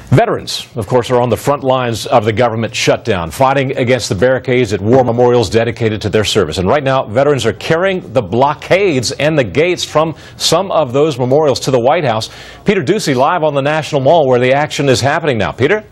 Veterans, of course, are on the front lines of the government shutdown, fighting against the barricades at war memorials dedicated to their service. And right now, veterans are carrying the blockades and the gates from some of those memorials to the White House. Peter Ducey live on the National Mall where the action is happening now. Peter?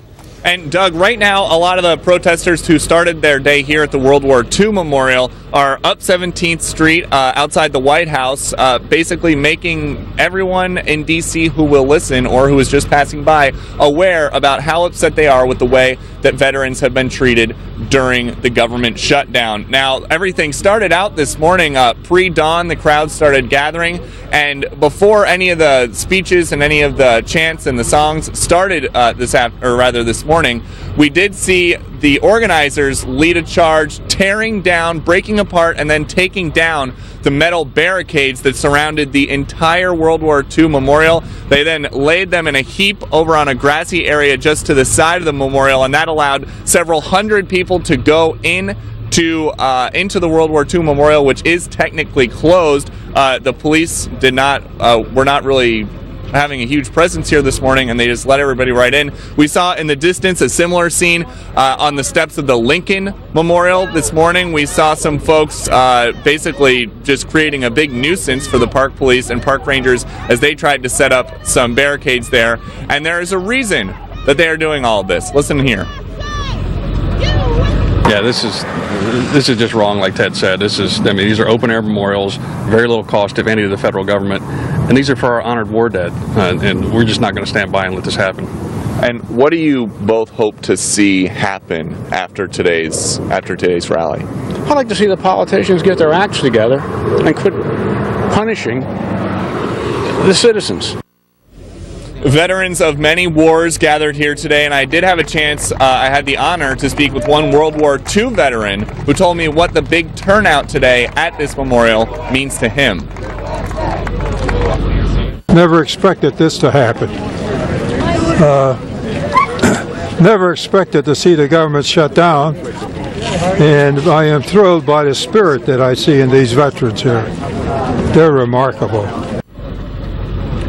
And Doug, right now, a lot of the protesters who started their day here at the World War II Memorial are up 17th Street outside the White House, basically making everyone in D.C. who will listen or who is just passing by aware about how upset they are with the way that veterans have been treated during the government shutdown. Now, everything started out this morning, pre-dawn, the crowd started gathering, and before any of the speeches and any of the chants and the songs started this morning, we did see the organizers lead a charge, tearing down, breaking apart, and then taking down the metal barricades that surrounded the entire World War II memorial. They then laid them in a heap over on a grassy area just to the side of the memorial, and that allowed several hundred people to go into the World War II memorial, which is technically closed. The police were not really having a huge presence here this morning, and they just let everybody right in. We saw in the distance a similar scene on the steps of the Lincoln Memorial this morning. We saw some folks basically just creating a big nuisance for the park police and park rangers as they tried to set up some barricades there. And there is a reason that they are doing all of this. Listen here. Yeah, this is just wrong, like Ted said. These are open air memorials, very little cost, if any, to the federal government, and these are for our honored war dead, and we're just not going to stand by and let this happen. And what do you both hope to see happen after today's rally? I'd like to see the politicians get their acts together and quit punishing the citizens. Veterans of many wars gathered here today, and I did have a chance, I had the honor to speak with one World War II veteran who told me what the big turnout today at this memorial means to him. Never expected this to happen. Never expected to see the government shut down, and I am thrilled by the spirit that I see in these veterans here. They're remarkable.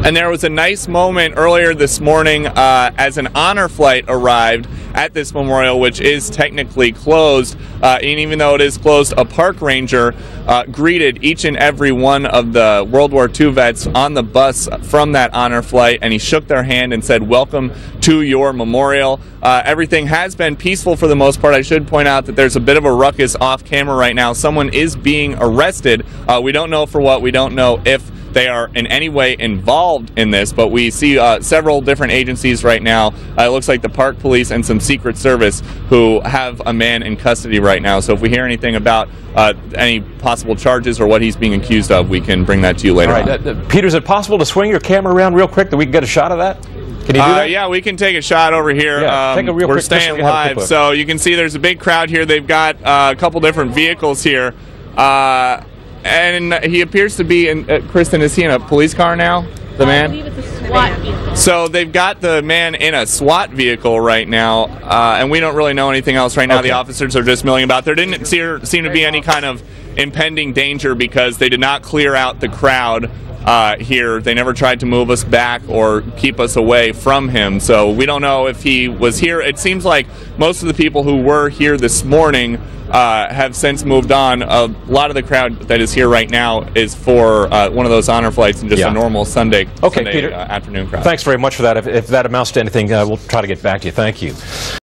And there was a nice moment earlier this morning as an honor flight arrived at this memorial, which is technically closed. And even though it is closed, a park ranger greeted each and every one of the World War II vets on the bus from that honor flight, and he shook their hand and said, "Welcome to your memorial." Everything has been peaceful for the most part. I should point out that there's a bit of a ruckus off camera right now. Someone is being arrested. We don't know for what. We don't know if they are in any way involved in this, but we see several different agencies right now. It looks like the park police and some Secret Service who have a man in custody right now. So if we hear anything about any possible charges or what he's being accused of, we can bring that to you later on. Peter, is it possible to swing your camera around real quick that we can get a shot of that? Can you do that? Yeah, we can take a shot over here. Yeah, take a real we're quick, staying live, so you can see there's a big crowd here. They've got a couple different vehicles here. And he appears to be in, Kristen, is he in a police car now? The man? I believe it's a SWAT vehicle. So they've got the man in a SWAT vehicle right now, and we don't really know anything else right now. Okay. The officers are just milling about. There didn't seem to be any kind of impending danger because they did not clear out the crowd here. They never tried to move us back or keep us away from him. So we don't know if he was here. It seems like most of the people who were here this morning have since moved on. A lot of the crowd that is here right now is for one of those honor flights and just a normal Sunday Peter, afternoon crowd. Thanks very much for that. If that amounts to anything, we'll try to get back to you. Thank you.